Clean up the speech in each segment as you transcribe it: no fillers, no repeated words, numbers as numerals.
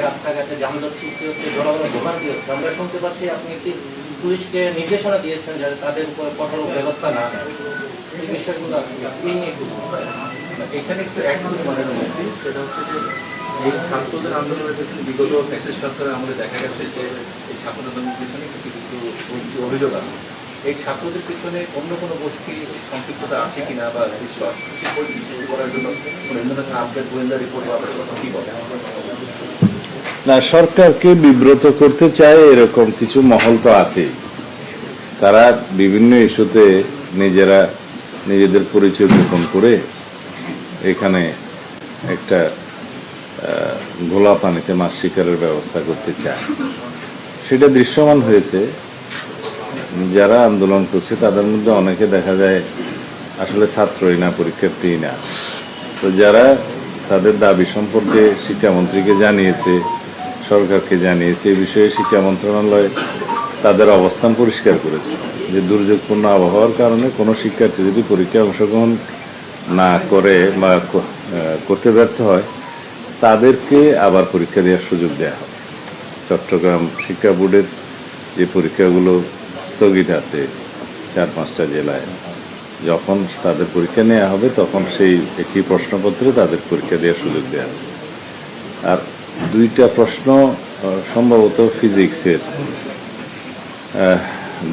রাস্তাঘাটে যানজট সৃষ্টি হচ্ছে, জনগণের ভোগান্তি হচ্ছে। আমরা শুনতে পাচ্ছি আপনি কি পুলিশকে নির্দেশনা দিয়েছেন যাতে তাদের উপর কঠোর ব্যবস্থা না নেয়। এই বিষয়গুলো এই নিয়ে একটু এখানে একটু একটু মনে হয়েছে, সেটা হচ্ছে যে এই ছাত্রদের আন্দোলনের পেছনে বিগত ফ্যাসিস সরকারের আমাদের দেখা গেছে যে এই ছাত্র আন্দোলনের পিছনে কিছু কিছু অভিযোগ আছে। এই ছাত্রদের পিছনে অন্য কোনো গোষ্ঠী সম্পৃক্ততা আছে কিনা বা পরিস্থিতি করার জন্য কোনো ইন্টারন্যাশনাল আপডেট গোয়েন্দা রিপোর্ট বা কথা কি বলে? না, সরকারকে বিব্রত করতে চায় এরকম কিছু মহল তো আছেই। তারা বিভিন্ন ইস্যুতে নিজেদের পরিচয় গোপন করে এখানে একটা ঘোলা পানিতে মাছ শিকারের ব্যবস্থা করতে চায়। সেটা দৃশ্যমান হয়েছে। যারা আন্দোলন করছে তাদের মধ্যে অনেকে দেখা যায় আসলে ছাত্রই না, পরীক্ষার্থীই না। তো যারা তাদের দাবি সম্পর্কে শিক্ষামন্ত্রীকে জানিয়েছে, সরকারকে জানিয়েছে, এই বিষয়ে শিক্ষা মন্ত্রণালয় তাদের অবস্থান পরিষ্কার করেছে যে দুর্যোগপূর্ণ আবহাওয়ার কারণে কোনো শিক্ষার্থী যদি পরীক্ষায় অংশগ্রহণ না করে বা করতে ব্যর্থ হয় তাদেরকে আবার পরীক্ষা দেওয়ার সুযোগ দেওয়া হবে। চট্টগ্রাম শিক্ষা বোর্ডের যে পরীক্ষাগুলো স্থগিত আছে 4-5টা জেলায়, যখন তাদের পরীক্ষা নেওয়া হবে তখন সেই একটি প্রশ্নপত্রে তাদের পরীক্ষা দেওয়ার সুযোগ দেওয়া হবে। আর 2টা প্রশ্ন সম্ভবত ফিজিক্সের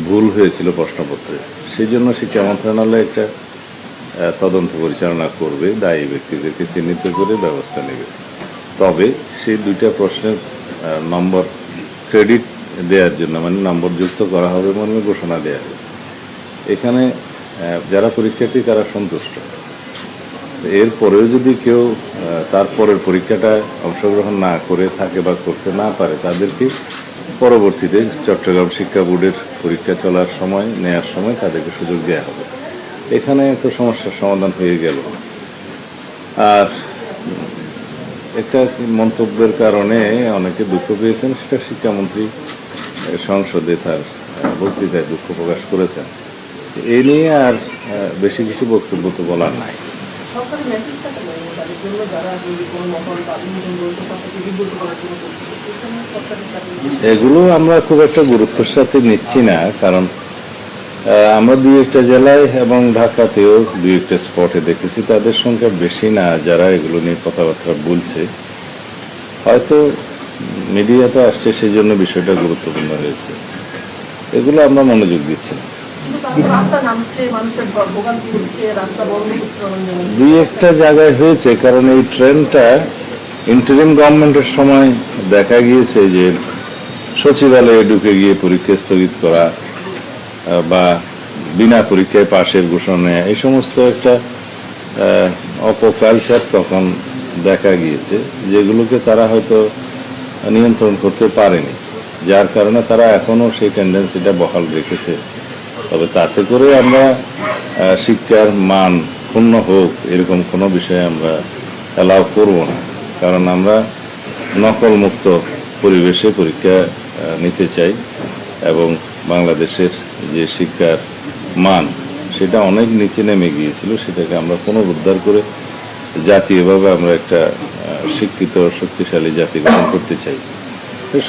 ভুল হয়েছিল প্রশ্নপত্রে, সেই জন্য শিক্ষা মন্ত্রণালয় একটা তদন্ত পরিচালনা করবে, দায়ী ব্যক্তিদেরকে চিহ্নিত করে ব্যবস্থা নেবে। তবে সেই 2টা প্রশ্নের নম্বর ক্রেডিট দেওয়ার জন্য, মানে নম্বর যুক্ত করা হবে মর্মে ঘোষণা দেওয়া হয়েছে। এখানে যারা পরীক্ষার্থী তারা সন্তুষ্ট। এরপরেও যদি কেউ তারপরের পরীক্ষাটায় অংশগ্রহণ না করে থাকে বা করতে না পারে তাদেরকে পরবর্তীতে চট্টগ্রাম শিক্ষা বোর্ডের পরীক্ষা চলার সময়, নেয়ার সময় তাদেরকে সুযোগ দেওয়া হবে। এখানে তো সমস্যার সমাধান হয়ে গেল। আর একটা মন্তব্যের কারণে অনেকে দুঃখ পেয়েছেন, সেটা শিক্ষামন্ত্রী সংসদে তার বক্তৃতায় দুঃখ প্রকাশ করেছেন। এ নিয়ে আর বেশি কিছু বক্তব্য তো বলার নাই। এগুলো আমরা খুব একটা গুরুত্বের সাথে নিচ্ছি না, কারণ আমরা 2-1টা জেলায় এবং ঢাকাতেও 2-1টা স্পটে দেখেছি তাদের সংখ্যা বেশি না যারা এগুলো নিয়ে কথাবার্তা বলছে। হয়তো মিডিয়াতে আসছে সেই জন্য বিষয়টা গুরুত্বপূর্ণ হয়েছে। এগুলো আমরা মনোযোগ দিচ্ছি না। 2-1টা জায়গায় হয়েছে, কারণ এই ট্রেনটা ইন্টারিম গভর্নমেন্টের সময় দেখা গিয়েছে যে সচিবালয়ে ঢুকে গিয়ে পরীক্ষা স্থগিত করা বা বিনা পরীক্ষায় পাশের ঘোষণা, এই সমস্ত একটা অপকালচার তখন দেখা গিয়েছে, যেগুলোকে তারা হয়তো নিয়ন্ত্রণ করতে পারেনি, যার কারণে তারা এখনও সেই টেন্ডেন্সিটা বহাল রেখেছে। তবে তাতে করে আমরা শিক্ষার মান ক্ষুণ্ণ হোক এরকম কোনো বিষয়ে আমরা অ্যালাউ করব না, কারণ আমরা নকলমুক্ত পরিবেশে পরীক্ষা নিতে চাই এবং বাংলাদেশের যে শিক্ষার মান সেটা অনেক নিচে নেমে গিয়েছিল, সেটাকে আমরা পুনরুদ্ধার করে জাতীয়ভাবে আমরা একটা শিক্ষিত শক্তিশালী জাতি গঠন করতে চাই।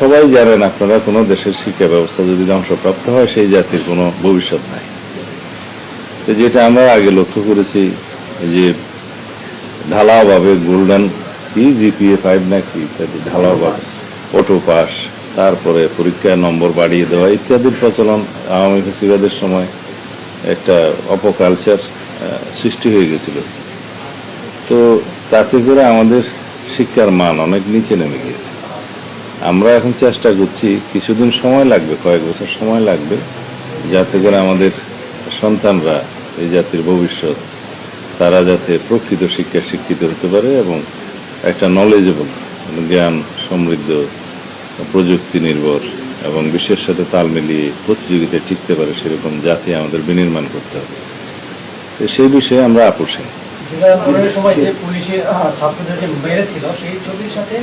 সবাই জানেন আপনারা, কোনো দেশের শিক্ষা ব্যবস্থা যদি ধ্বংসপ্রাপ্ত হয় সেই জাতির কোনো ভবিষ্যৎ নাই। তো যেটা আমরা আগে লক্ষ্য করেছি যে ঢালাওভাবে গোল্ডেন জিপিএ 5 নাকি ইত্যাদি ঢালাওভাবে অটো পাস, তারপরে পরীক্ষায় নম্বর বাড়িয়ে দেওয়া ইত্যাদির প্রচলন আওয়ামী ফ্যাসিবাদের সময় একটা অপকালচার সৃষ্টি হয়ে গেছিল। তো তাতে করে আমাদের শিক্ষার মান অনেক নিচে নেমে গিয়েছে। আমরা এখন চেষ্টা করছি, কিছুদিন সময় লাগবে, কয়েক বছর সময় লাগবে, যাতে করে আমাদের সন্তানরা, এই জাতির ভবিষ্যৎ, তারা যাতে প্রকৃত শিক্ষায় শিক্ষিত হতে পারে এবং একটা নলেজেবল, জ্ঞান সমৃদ্ধ, প্রযুক্তি নির্ভর এবং বিশ্বের সাথে তাল মিলিয়ে প্রতিযোগিতায় টিকতে পারে সেরকম জাতি আমাদের বিনির্মাণ করতে হবে। সেই বিষয়ে আমরা আপোষহীন। সময় যে পুলিশের ছাত্রদেরকে মেরেছিল সেই ছবির সাথে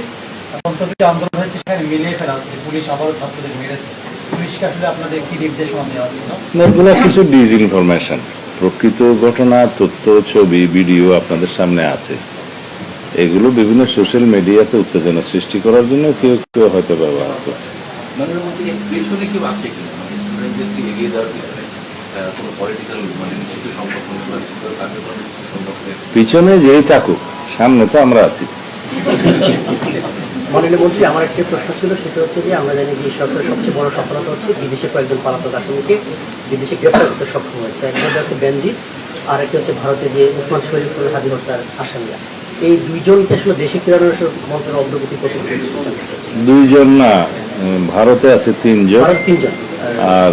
আন্দোলন হয়েছে, সেখানে মিলিয়ে ফেলা হচ্ছে পুলিশ আবারও ছাত্রদের মেরেছে। পুলিশকে আসলে আপনাদের কি নির্দেশনা দেওয়া ছিল? এগুলো কিছু ডিসইনফরমেশন। প্রকৃত ঘটনা, তথ্য, ছবি, ভিডিও আপনাদের সামনে আছে। এগুলো বিভিন্ন সোশ্যাল মিডিয়াতে উত্তেজনা সৃষ্টি করার জন্য কেউ কেউ হয়তো ব্যবহার করছে। মানে পেছনে কেউ আছে কিনা, মানে স্টুডেন্টদেরকে এগিয়ে দেওয়ার পিছনে কোনো পলিটিক্যাল মানে নিশ্চিত সংগঠন সংগঠনের পিছনে যেই থাকুক, সামনে তো আমরা আছি। মাননীয় মন্ত্রী, আমার একটি প্রশ্ন ছিল, সেটা হচ্ছে যে আমরা জানি যে সরকারের সবচেয়ে বড় সফলতা হচ্ছে বিদেশে কয়েকজন পলাতক আসামিকে বিদেশে গ্রেপ্তার করতে সক্ষম হয়েছে। একটা হচ্ছে বেনজির, আর একটা হচ্ছে ভারতে যে ওসমান শরীফুল হাদি হত্যার আসামিরা। এই দুইজনকে আসলে দেশে ফেরানোর মন্ত্রের অগ্রগতি কত? দুইজন না, ভারতে আছে 3 জন, ভারত 3 জন, আর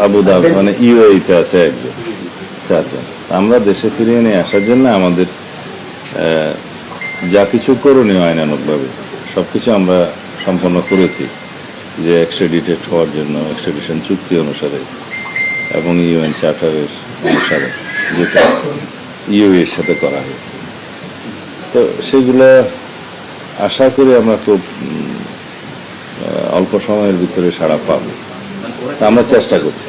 আবুধাবি মানে ইউএইতে আছে 1 জন, 4 জন। আমরা দেশে ফিরিয়ে নিয়ে আসার জন্য আমাদের যা কিছু করণীয় আইনানুগভাবে সবকিছু আমরা সম্পন্ন করেছি, যে এক্সট্রাডিটেড হওয়ার জন্য এক্সট্রাডিশন চুক্তি অনুসারে এবং ইউএন চার্টারের অনুসারে যেটা ইউএর সাথে করা হয়েছে। তো সেগুলো আশা করি আমরা খুব অল্প সময়ের ভিতরে সাড়া পাব, আমরা চেষ্টা করছি।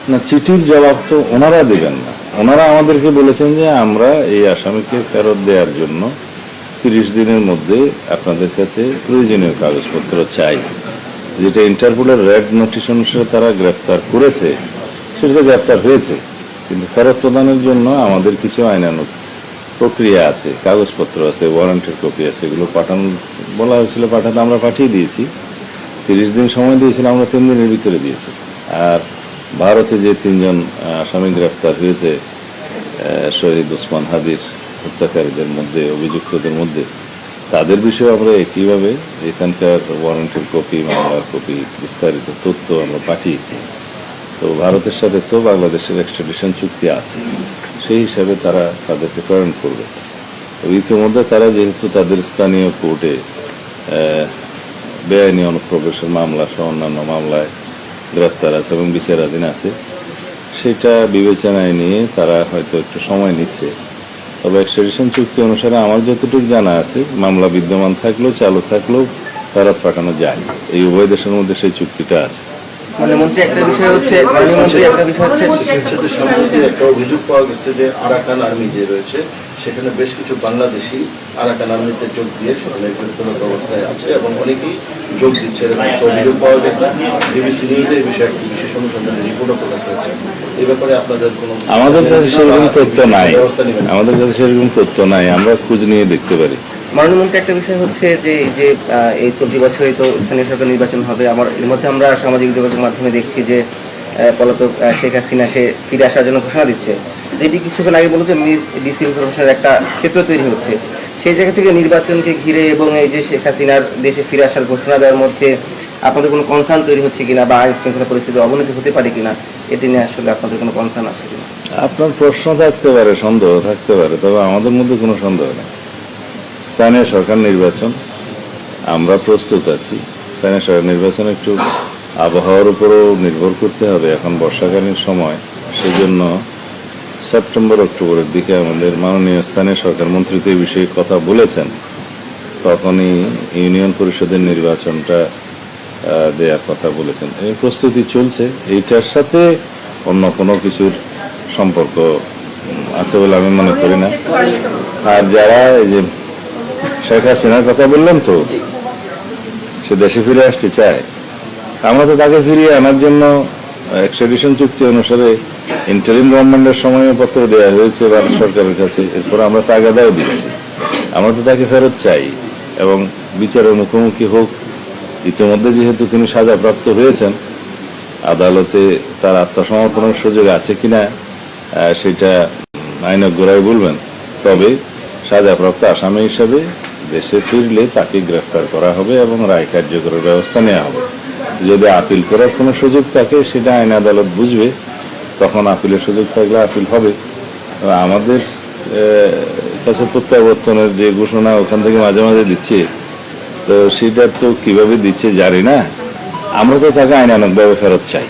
না, চিঠির জবাব তো ওনারা দেবেন না, ওনারা আমাদেরকে বলেছেন যে আমরা এই আসামিকে ফেরত দেওয়ার জন্য 30 দিনের মধ্যে আপনাদের কাছে প্রয়োজনীয় কাগজপত্র চাই। যেটা ইন্টারপোলের রেড নোটিশ অনুসারে তারা গ্রেফতার করেছে, সেটা গ্রেফতার হয়েছে, কিন্তু ফেরত প্রদানের জন্য আমাদের কিছু আইনানুগ প্রক্রিয়া আছে, কাগজপত্র আছে, ওয়ারেন্টের কপি আছে, এগুলো পাঠানো বলা হয়েছিল, পাঠাতে আমরা পাঠিয়ে দিয়েছি। 30 দিন সময় দিয়েছিলাম, আমরা 3 দিনের ভিতরে দিয়েছি। আর ভারতে যে 3 জন আসামি গ্রেফতার হয়েছে শহীদ ওসমান হাদির হত্যাকারীদের মধ্যে, অভিযুক্তদের মধ্যে, তাদের বিষয়ে আমরা একইভাবে এখানকার ওয়ারেন্টের কপি, মামলার কপি, বিস্তারিত তথ্য আমরা পাঠিয়েছি। তো ভারতের সাথে তো বাংলাদেশের এক্সট্রাডিশন চুক্তি আছে, সেই হিসাবে তারা তাদেরকে প্রেরণ করবে। ইতিমধ্যে তারা যেহেতু তাদের স্থানীয় কোর্টে বেআইনি অনুপ্রবেশের মামলা সহ অন্যান্য মামলায় গ্রেফতার আছে এবং বিচারাধীন আছে, সেটা বিবেচনায় নিয়ে তারা হয়তো একটু সময় নিচ্ছে। তবে এক্সট্রাডিশন চুক্তি অনুসারে আমার যতটুকু জানা আছে, মামলা বিদ্যমান থাকলেও চালু থাকলেও ফেরত পাঠানো যায়। এই উভয় দেশের মধ্যে সেই চুক্তিটা আছে। মন্ত্রী, একটা বিষয় হচ্ছে সম্প্রতি একটা অভিযোগ পাওয়া গেছে যে আরাকান আর্মি যে রয়েছে সেখানে বেশ কিছু বাংলাদেশি আরাকান আর্মিতে যোগ দিয়ে সেখানে গ্রেপ্তারত অবস্থায় আছে এবং অনেকেই যোগ দিচ্ছে, এরকম একটা অভিযোগ পাওয়া গেছে। বিবিসি নিউজে এই বিষয়ে একটি বিশেষ অনুসন্ধানের রিপোর্টও প্রকাশ হয়েছে। এই ব্যাপারে আপনাদের কোনো আমাদের কাছে সেরকম তথ্য নাই, আমাদের কাছে সেরকম তথ্য নাই, আমরা খোঁজ নিয়ে দেখতে পারি। মাননীয় মন্ত্রী, একটা বিষয় হচ্ছে যে এই 40 বছরে তো স্থানীয় সরকার নির্বাচন হবে। এর মধ্যে আমরা সামাজিক যোগাযোগ মাধ্যমে দেখছি যে পলাতক শেখ হাসিনা সে ফিরে আসার জন্য ঘোষণা দিচ্ছে, যেটি কিছুক্ষণ আগে বলতে ডিসইনফরমেশনের একটা ক্ষেত্র তৈরি হচ্ছে। সেই জায়গা থেকে নির্বাচনকে ঘিরে এবং এই যে শেখ হাসিনার দেশে ফিরে আসার ঘোষণা দেওয়ার মধ্যে আপনাদের কোনো কনসার্ন তৈরি হচ্ছে কিনা, বা আইন শৃঙ্খলা পরিস্থিতি অবনতি হতে পারে কিনা, এটি নিয়ে আসলে আপনাদের কোনো কনসার্ন আছে কিনা? আপনার প্রশ্ন থাকতে পারে, সন্দেহ থাকতে পারে, তবে আমাদের মধ্যে কোনো সন্দেহ নেই। স্থানীয় সরকার নির্বাচন আমরা প্রস্তুত আছি। স্থানীয় সরকার নির্বাচন একটু আবহাওয়ার উপরও নির্ভর করতে হবে, এখন বর্ষাকালীন সময়, সেজন্য সেপ্টেম্বর অক্টোবরের দিকে আমাদের মাননীয় স্থানীয় সরকার মন্ত্রী তো এই বিষয়ে কথা বলেছেন, তখনই ইউনিয়ন পরিষদের নির্বাচনটা দেওয়ার কথা বলেছেন। এই প্রস্তুতি চলছে, এইটার সাথে অন্য কোনো কিছুর সম্পর্ক আছে বলে আমি মনে করি না। আর যারা এই যে শেখ হাসিনার কথা বললেন, তো সে দেশে ফিরে আসতে চায়, আমরা তো তাকে ফিরিয়ে আনার জন্য এক্সট্রাডিশন চুক্তি অনুসারে ইন্টারিম গভর্নমেন্টের সময়পত্র দেওয়া হয়েছে ভারত সরকারের কাছে, এরপর আমরা তাগাদাও দিচ্ছি। আমরা তো তাকে ফেরত চাই এবং বিচারের মুখোমুখি হোক। ইতিমধ্যে যেহেতু তিনি সাজাপ্রাপ্ত হয়েছেন, আদালতে তার আত্মসমর্পণের সুযোগ আছে কিনা সেটা আইনজ্ঞরাই বলবেন। তবে সাজাপ্রাপ্ত আসামি হিসাবে দেশে ফিরলে তাকে গ্রেফতার করা হবে এবং রায় কার্যকরের ব্যবস্থা নেওয়া হবে। যদি আপিল করার কোনো সুযোগ থাকে, সেটা আইন আদালত বুঝবে, তখন আপিলের সুযোগ থাকলে আপিল হবে। আমাদের কাছে প্রত্যাবর্তনের যে ঘোষণা ওখান থেকে মাঝে মাঝে দিচ্ছে, তো সেটা তো কিভাবে দিচ্ছে জানি না, আমরা তো তাকে আইনানুগভাবে ফেরত চাই।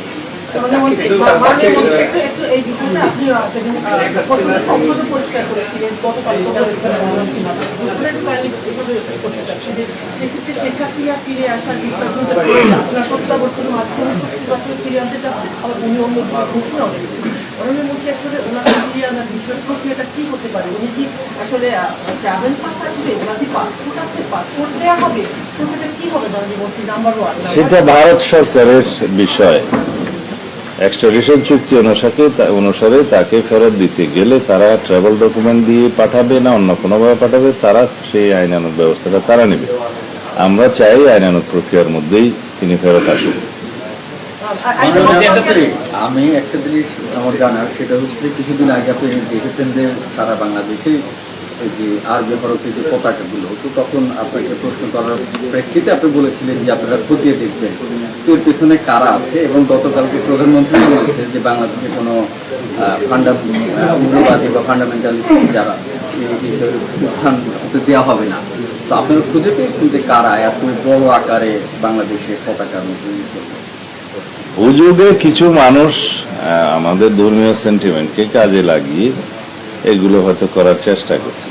মাননীয় মন্ত্রী আসলে ওনার বিষয় প্রক্রিয়াটা কি হতে পারে? উনি কি আসলে ট্রাভেল পাস আসবে, ওনার কি পাসপোর্ট আছে, পাসপোর্ট দেওয়া হবে, প্রক্রিয়াটা কি হবে মাননীয় মন্ত্রী? Number one. সেটা ভারত সরকারের বিষয়। এক্সট্রাডিশন চুক্তি অনুসারে তাকে ফেরত দিতে গেলে তারা ট্রাভেল ডকুমেন্ট দিয়ে পাঠাবে না অন্য কোনোভাবে পাঠাবে, তারা সেই আইনানুগ ব্যবস্থাটা তারা নেবে। আমরা চাই আইনানুগ প্রক্রিয়ার মধ্যেই তিনি ফেরত আসুন। আমি একটা জিনিস আমার জানার, সেটা হচ্ছে কিছুদিন আগে আপনি দেখেছেন যে সারা বাংলাদেশে এই যে আরবি হরফে যে পতাকাগুলো, তো তখন আপনাকে প্রশ্ন করার প্রেক্ষিতে আপনি বলেছিলেন যে আপনারা খতিয়ে দেখবেন তো এর পেছনে কারা আছে, এবং গতকালকে প্রধানমন্ত্রী বলেছে যে বাংলাদেশে কোনো উগ্রবাদী বা ফান্ডামেন্টালিস্ট যারা উত্থান হতে দেওয়া হবে না। তো আপনারা খুঁজে পেয়েছেন যে কারা এত বড় আকারে বাংলাদেশে পতাকা নতুন? হুজুগে কিছু মানুষ আমাদের ধর্মীয় সেন্টিমেন্টকে কাজে লাগিয়ে এগুলো হয়তো করার চেষ্টা করছে।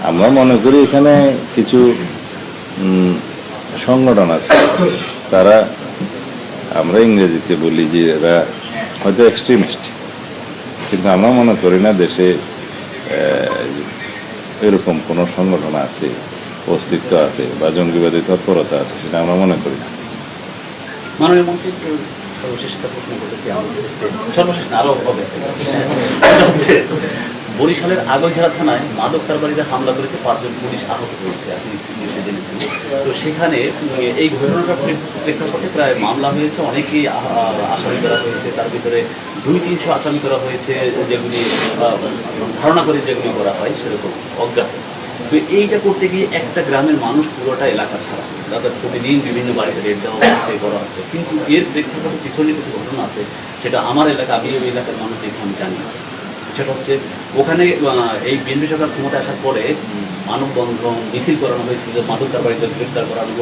আমরা মনে করি এখানে কিছু সংগঠন আছে, তারা, আমরা ইংরেজিতে বলি যে এরা হয়তো এক্সট্রিমিস্ট, কিন্তু আমরা মনে করি না দেশে এরকম কোনো সংগঠন আছে, অস্তিত্ব আছে বা জঙ্গিবাদী তৎপরতা আছে, সেটা আমরা মনে করি না। মাননীয় মন্ত্রী, সর্বশেষ একটা প্রশ্ন করতেছি, সর্বশেষ না আরো হবে, হচ্ছে বরিশালের আগৈঝাড়া থানায় মাদক কারবারিরা হামলা করেছে, 5 জন পুলিশ আহত হয়েছে, আপনি নিশ্চয়ই জেনেছেন। তো সেখানে এই ঘটনাটার প্রেক্ষাপটে প্রায় মামলা হয়েছে, অনেকেই আসামি করা হয়েছে, তার ভিতরে 200-300 আসামি করা হয়েছে, যেগুলি ধারণা করে যেগুলি করা হয় সেরকম অজ্ঞাত। তো এইটা করতে গিয়ে একটা গ্রামের মানুষ পুরোটা এলাকা ছাড়া, তাদের প্রতিদিন বিভিন্ন বাড়িতে রেড দেওয়া হচ্ছে, করা হচ্ছে, কিন্তু এর প্রেক্ষাপটে পিছনে কিছু ঘটনা আছে, সেটা আমার এলাকা, আমি ওই এলাকার মানুষ দেখে আমি জানি। সেটা হচ্ছে ওখানে এই বিএনপি সরকার ক্ষমতা আসার পরে মানববন্ধন মিছিল করানো হয়েছিল, মাদক কারবারিদের গ্রেপ্তার করানো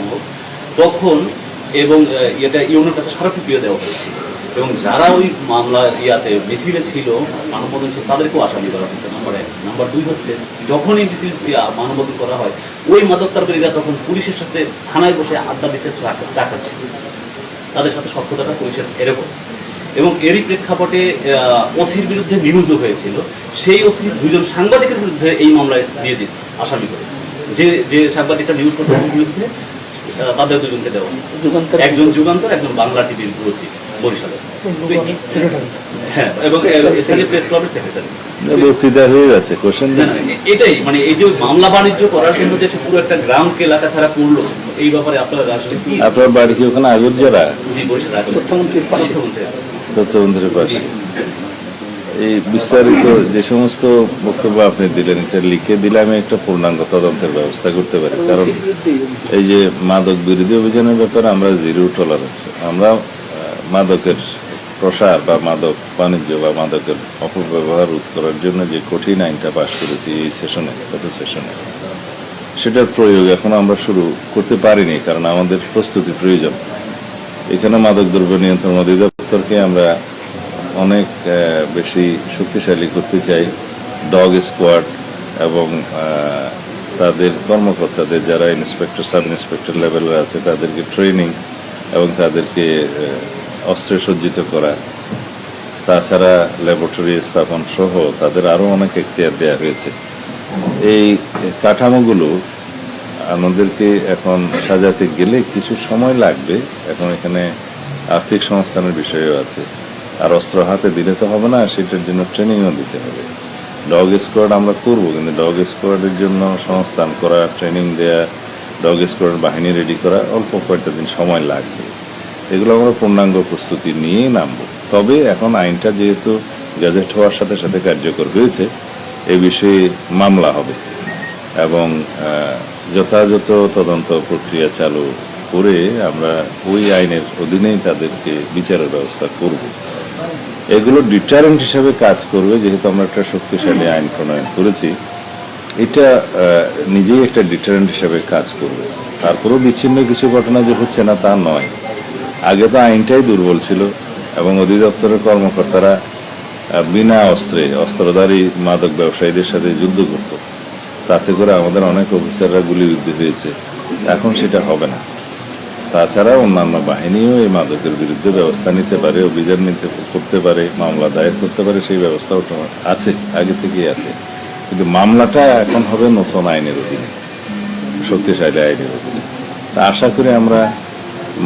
হোক তখন, এবং এটা ইউনের কাছে স্মারকলিপিও দেওয়া হয়েছিল, এবং যারা ওই মামলা মিছিলে ছিল, মানববন্ধন ছিল, তাদেরকেও আসামি করা হয়েছে, নাম্বার 1। নাম্বার 2 হচ্ছে যখনই মিছিল মানববন্ধন করা হয়, ওই মাদক কারবারিরা তখন পুলিশের সাথে থানায় বসে আড্ডা দিচ্ছে, চা খাচ্ছে, তাদের সাথে সক্ষতাটা পুলিশের এরকম। এবং এরই প্রেক্ষাপটে ওসির বিরুদ্ধে নিউজও হয়েছিল, সেই ওসি 2 জন সাংবাদিকের বিরুদ্ধে এই মামলায় দিয়ে দিচ্ছে আসামি করে, যে সাংবাদিকরা নিউজ করছে ওসির বিরুদ্ধে, তাদের 2 জনকে দেওয়া, একজন যুগান্তর, একজন বাংলা টিভির সচিব বরিশালে, হ্যাঁ, এবং স্থানীয় প্রেস ক্লাবের সেক্রেটারি। বক্তৃতা হয়ে যাচ্ছে, কোশ্চেন এটাই মানে এই যে মামলা বাণিজ্য করার জন্য যে পুরো একটা গ্রামকে এলাকা ছাড়া করলো, এই ব্যাপারে আপনারা রাষ্ট্রীয় আপনার বাড়ি কি ওখানে আগরজেরা? জি, বরিশাল তথ্যমন্ত্রীর পাশে। এই বিস্তারিত যে সমস্ত বক্তব্য আপনি দিলেন, এটা লিখে দিলে আমি একটা পূর্ণাঙ্গ তদন্তের ব্যবস্থা করতে পারি। কারণ এই যে মাদক বিরোধী অভিযানের ব্যাপারে আমরা জিরো টলারেন্স, আমরা মাদকের প্রসার বা মাদক বাণিজ্য বা মাদকের অপব্যবহার রোধ করার জন্য যে কঠিন আইনটা পাশ করেছি এই সেশনে, গত সেশনে, সেটার প্রয়োগ এখন আমরা শুরু করতে পারিনি, কারণ আমাদের প্রস্তুতি প্রয়োজন। এখানে মাদক দ্রব্য নিয়ন্ত্রণ অধিদপ্তরকে আমরা অনেক বেশি শক্তিশালী করতে চাই। ডগ স্কোয়াড এবং তাদের কর্মকর্তাদের যারা ইন্সপেক্টর, সাব ইন্সপেক্টর লেভেলের আছে, তাদেরকে ট্রেনিং এবং তাদেরকে অস্ত্রে সজ্জিত করা, তাছাড়া ল্যাবরেটরি স্থাপন সহ তাদের আরও অনেক এখতিয়ার দেওয়া হয়েছে। এই কাঠামোগুলো আমাদেরকে এখন সাজাতে গেলে কিছু সময় লাগবে। এখন এখানে আর্থিক সংস্থানের বিষয়ও আছে, আর অস্ত্র হাতে দিলে তো হবে না, সেটার জন্য ট্রেনিংও দিতে হবে। ডগ স্কোয়াড আমরা করবো, কিন্তু ডগ স্কোয়াডের জন্য সংস্থান করা, ট্রেনিং দেয়া, ডগ স্কোয়াড বাহিনী রেডি করা অল্প কয়েকটা দিন সময় লাগবে। এগুলো আমরা পূর্ণাঙ্গ প্রস্তুতি নিয়েই নামবো। তবে এখন আইনটা যেহেতু গ্যাজেট হওয়ার সাথে সাথে কার্যকর হয়েছে, এ বিষয়ে মামলা হবে এবং যথাযথ তদন্ত প্রক্রিয়া চালু করে আমরা ওই আইনের অধীনেই তাদেরকে বিচারের ব্যবস্থা করব। এগুলো ডিটারেন্ট হিসাবে কাজ করবে, যেহেতু আমরা একটা শক্তিশালী আইন প্রণয়ন করেছি, এটা নিজেই একটা ডিটারেন্ট হিসাবে কাজ করবে। তারপরেও বিচ্ছিন্ন কিছু ঘটনা যে হচ্ছে না তা নয়। আগে তো আইনটাই দুর্বল ছিল এবং অধিদপ্তরের কর্মকর্তারা বিনা অস্ত্রে অস্ত্রধারী মাদক ব্যবসায়ীদের সাথে যুদ্ধ করত, তাতে করে আমাদের অনেক অফিসাররা গুলিবিদ্ধ হয়েছে। এখন সেটা হবে না। তাছাড়া অন্যান্য বাহিনীও এই মাদকের বিরুদ্ধে ব্যবস্থা নিতে পারে, অভিযান করতে পারে, মামলা দায়ের করতে পারে, সেই ব্যবস্থাও তো আছে, আগে থেকেই আছে। কিন্তু মামলাটা এখন হবে নতুন আইনের অধীনে, শক্তিশালী আইনের অধীনে। তা আশা করি আমরা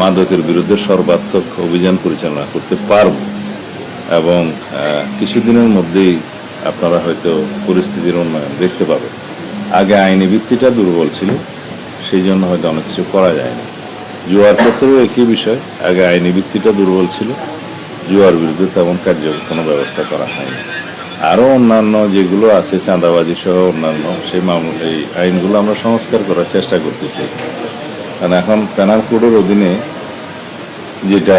মাদকের বিরুদ্ধে সর্বাত্মক অভিযান পরিচালনা করতে পারব এবং কিছুদিনের মধ্যেই আপনারা হয়তো পরিস্থিতির উন্নয়ন দেখতে পাবেন। আগে আইনি ভিত্তিটা দুর্বল ছিল, সেই জন্য হয়তো অনেক কিছু করা যায়নি। জুয়ার ক্ষেত্রেও একই বিষয়, আগে আইনি ভিত্তিটা দুর্বল ছিল, জুয়ার বিরুদ্ধে তেমন কার্যকর কোনো ব্যবস্থা করা হয়নি। আরও অন্যান্য যেগুলো আছে চাঁদাবাজি সহ অন্যান্য সেই এই আইনগুলো আমরা সংস্কার করার চেষ্টা করতেছি। কারণ এখন পেনাল কোডের অধীনে যেটা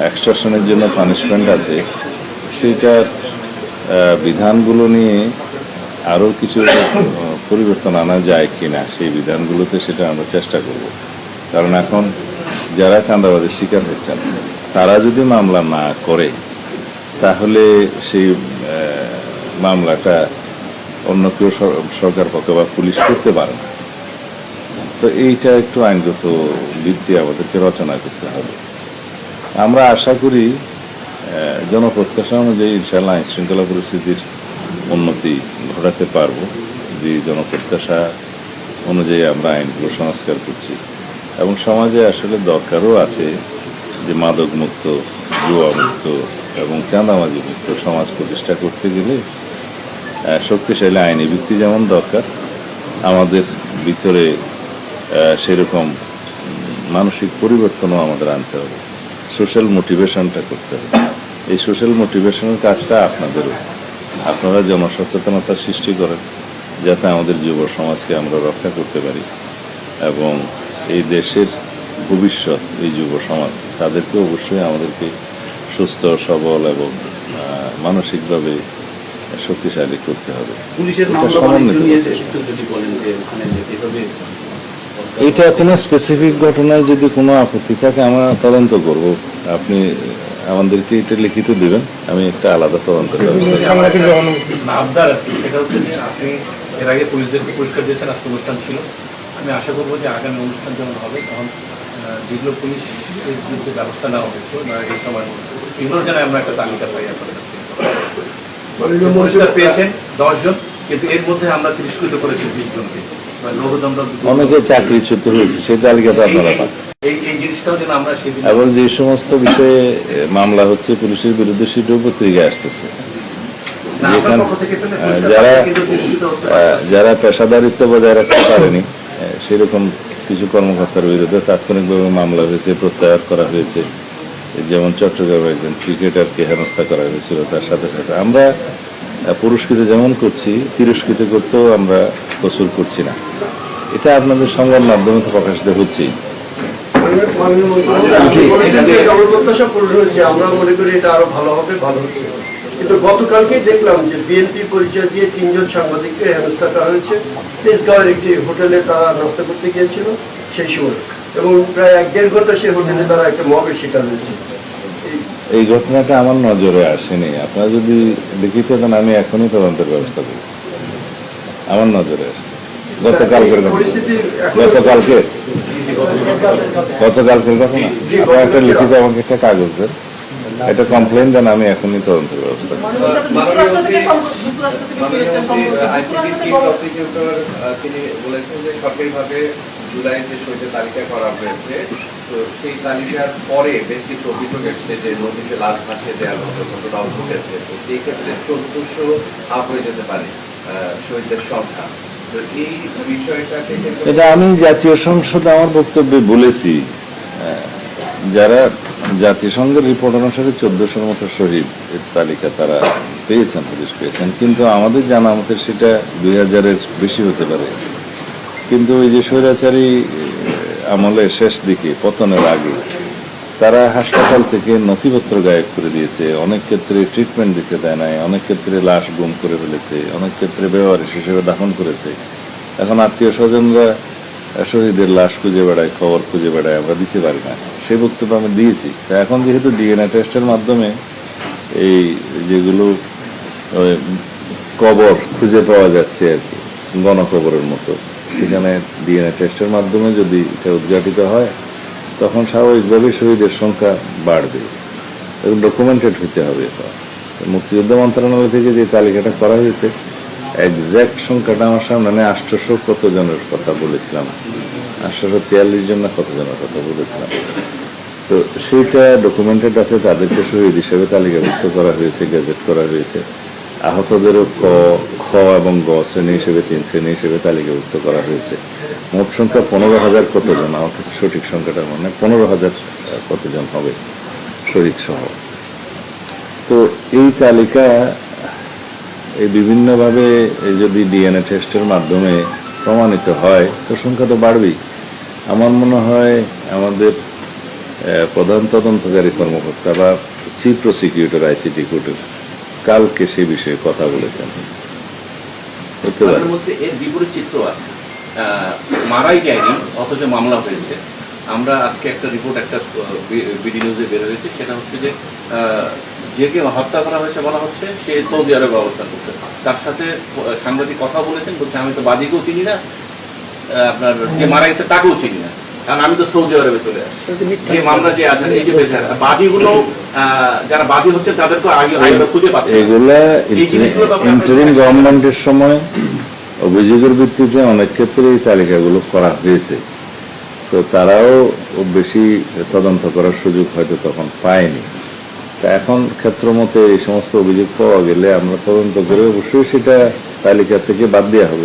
এক্সটর্শনের জন্য পানিশমেন্ট আছে, সেইটার বিধানগুলো নিয়ে আরও কিছু পরিবর্তন আনা যায় কিনা সেই বিধানগুলোতে সেটা আমরা চেষ্টা করব। কারণ এখন যারা চাঁদাবাজির শিকার হচ্ছেন তারা যদি মামলা না করে তাহলে সেই মামলাটা অন্য কেউ সরকার পক্ষ বা পুলিশ করতে পারে না। তো এইটা একটু আইনগত ভিত্তি আমাদেরকে রচনা করতে হবে। আমরা আশা করি জনপ্রত্যাশা অনুযায়ী ইনশাআল্লাহ আইন শৃঙ্খলা পরিস্থিতির উন্নতি ঘটাতে পারবো। যে জনপ্রত্যাশা অনুযায়ী আমরা আইনগুলো সংস্কার করছি এবং সমাজে আসলে দরকারও আছে যে মাদক মুক্ত, জুয়া মুক্ত এবং চাঁদাবাজি মুক্ত সমাজ প্রতিষ্ঠা করতে গেলে শক্তিশালী আইনি ভিত্তি যেমন দরকার, আমাদের ভিতরে সেরকম মানসিক পরিবর্তনও আমাদের আনতে হবে, সোশ্যাল মোটিভেশনটা করতে হবে। এই সোশ্যাল মোটিভেশনের কাজটা আপনাদেরও, আপনারা জনসচেতনতা সৃষ্টি করেন যাতে আমাদের যুব সমাজকে আমরা রক্ষা করতে পারি এবং এই দেশের ভবিষ্যৎ এই যুব সমাজ, তাদেরকে অবশ্যই আমাদেরকে সুস্থ সবল এবং মানসিকভাবে শক্তিশালী করতে হবে। পুলিশের এটা মামলা সমন্বিত নিয়ে করতে হবে। একটু যদি বলেন যে ওখানে এভাবে এটা কোনো স্পেসিফিক ঘটনায় যদি কোনো আপত্তি থাকে আমরা তদন্ত করব। আপনি আমাদেরকে এটা লিখিত দিবেন, আমি একটা আলাদা তদন্তের ব্যবস্থা করব। আবদার আর কি, সেটা হচ্ছে যে আপনি এর আগে পুলিশদেরকে পুরস্কার দিয়েছেন, আজকে অনুষ্ঠান ছিল। আমি আশা করবো যে আগামী অনুষ্ঠান যখন হবে তখন যেগুলো পুলিশের বিরুদ্ধে ব্যবস্থা নেওয়া হয়েছে বা এই সময় এগুলোর যেন আমরা একটা তালিকা পাই আপনাদের কাছ থেকে। পুরস্কার পেয়েছেন 10 জন, কিন্তু এর মধ্যে আমরা তিরস্কৃত করেছি 20 জনকে। অনেকে চাকরিচ্যুত হয়েছে, সেই তালিকাটা আপনারা পান। এই জিনিসটাও যেন আমরা সেদিন এবং যে সমস্ত বিষয়ে মামলা হচ্ছে পুলিশের বিরুদ্ধে সেটাও পত্রিকায় আসতেছে। যেখানে যারা পেশাদারিত্ব বজায় রাখতে পারেনি সেরকম কিছু কর্মকর্তার বিরুদ্ধে তাৎক্ষণিকভাবে মামলা হয়েছে, প্রত্যাহার করা হয়েছে। যেমন চট্টগ্রামে একজন ক্রিকেটারকে হেনস্থা করা হয়েছিল, তার সাথে সাথে আমরা পুরস্কৃত যেমন করছি, তিরস্কৃত করতেও আমরা কসুর করছি না। এটা আপনাদের সংবাদ মাধ্যমে তো প্রকাশিত হচ্ছেই। আমরা মনে করি এটা আরো ভালো হবে, ভালো হচ্ছে। কিন্তু গতকালকে দেখলাম যে বিএনপি পরিচয় দিয়ে 3 জন সাংবাদিককে হেনস্থা করা হয়েছে। তেজগাঁওয়ের একটি হোটেলে তারা নাস্তা করতে গিয়েছিল সেই সময়, এবং প্রায় 1-1.5 ঘন্টা সেই হোটেলে তারা একটা মবের শিকার হয়েছে। এই ঘটনাটা আমার নজরে আসেনি। আপনারা যদি লিখিত দেন আমি এখনই তদন্তের ব্যবস্থা করব। আমার নজরে আসে গতকালকের ঘটনা, গতকালকের ঘটনা। আপনারা একটা লিখিত আমাকে একটা কাগজ দেন, একটা কমপ্লেন দেন, আমি এখনই তদন্তের ব্যবস্থা করব। তিনি বলেছেন যে সরকারিভাবে জুলাই যে শহীদের তালিকা করা হয়েছে, তো সেই তালিকার পরে বেশ কিছু অভিযোগ এসছে যে নদীতে লাশ ভাসিয়ে দেওয়ার মতো ঘটনাও ঘটেছে। তো সেই ক্ষেত্রে 1400 আপ হয়ে যেতে পারে শহীদের সংখ্যা। তো এই বিষয়টাকে এটা আমি জাতীয় সংসদে আমার বক্তব্যে বলেছি, যারা জাতিসংঘের রিপোর্ট অনুসারে 1400-র মতো শহীদ এর তালিকা তারা পেয়েছেন, পুলিশ পেয়েছেন। কিন্তু আমাদের জানা মতে সেটা 2000-এর বেশি হতে পারে। কিন্তু ওই যে স্বৈরাচারী আমলে শেষ দিকে, পতনের আগে, তারা হাসপাতাল থেকে নথিপত্র গায়েব করে দিয়েছে, অনেক ক্ষেত্রে ট্রিটমেন্ট দিতে দেয় নাই, অনেক ক্ষেত্রে লাশ গুম করে ফেলেছে, অনেক ক্ষেত্রে বেওয়ারিশ হিসেবে দাফন করেছে। এখন আত্মীয় স্বজনরা শহীদের লাশ খুঁজে বেড়ায়, খবর খুঁজে বেড়ায়, আমরা দিতে পারি না। সেই বক্তব্য আমি দিয়েছি। তা এখন যেহেতু ডিএনএ টেস্টের মাধ্যমে এই যেগুলো কবর খুঁজে পাওয়া যাচ্ছে আর কি, গণকবরের মতো, সেখানে ডিএনএ টেস্টের মাধ্যমে যদি এটা উদ্ঘাটিত হয় তখন স্বাভাবিকভাবে শহীদের সংখ্যা বাড়বে এবং ডকুমেন্টেড হতে হবে এটা। মুক্তিযুদ্ধ মন্ত্রণালয় থেকে যে তালিকাটা করা হয়েছে এক্সাক্ট সংখ্যাটা আমার সামনে নেই, 800 কত জনের কথা বলেছিলাম, 843 জন না কত জনের কথা বলেছিলাম। তো সেইটা ডকুমেন্টেড আছে, তাদেরকে শহীদ হিসেবে তালিকাভুক্ত করা হয়েছে, গ্যাজেট করা হয়েছে। আহতদেরও খ এবং গ শ্রেণী হিসেবে 3 শ্রেণী হিসেবে তালিকাভুক্ত করা হয়েছে। মোট সংখ্যা 15,000 কতজন, আমার কাছে সঠিক সংখ্যাটা মনে 15,000 কতজন হবে শহীদ সহ। তো এই তালিকা এই বিভিন্নভাবে যদি ডিএনএ টেস্টের মাধ্যমে প্রমাণিত হয় তো সংখ্যা তো বাড়বেই। আমার মনে হয় আমাদের প্রধান তদন্তকারী কর্মকর্তা বা চিফ প্রসিকিউটর আইসিটি কোর্টের কালকে সে বিষয়ে কথা বলেছেন। হতে পারে তার মধ্যে এর বিপরীত চিত্র আছে, মারাই যায়নি অথচ মামলা হয়েছে। আমরা আজকে একটা রিপোর্ট একটা বিডি নিউজে বের হয়েছে, সেটা হচ্ছে যে যে কেউ হত্যা করা হয়েছে বলা হচ্ছে সে সৌদি আরবে অবস্থান করছে। তার সাথে সাংবাদিক কথা বলেছেন, বলছে আমি তো বাদীকেও চিনি না, আপনার যে মারা গেছে তাকেও চিনি না, কারণ আমি তো সৌদি আরবে চলে আসছি। যে মামলা যে আছে এই যে বাদীগুলো যারা বাদী হচ্ছে তাদেরকে আগে খুঁজে পাচ্ছে। এগুলা ইন্টারিম গভর্নমেন্টের সময় অভিযোগের ভিত্তিতে অনেক ক্ষেত্রে এই তালিকাগুলো করা হয়েছে, তো তারাও বেশি তদন্ত করার সুযোগ হয়তো তখন পায়নি। তা এখন ক্ষেত্র মতে এই সমস্ত অভিযোগ পাওয়া গেলে আমরা তদন্ত করে অবশ্যই সেটা তালিকা থেকে বাদ দেওয়া হবে।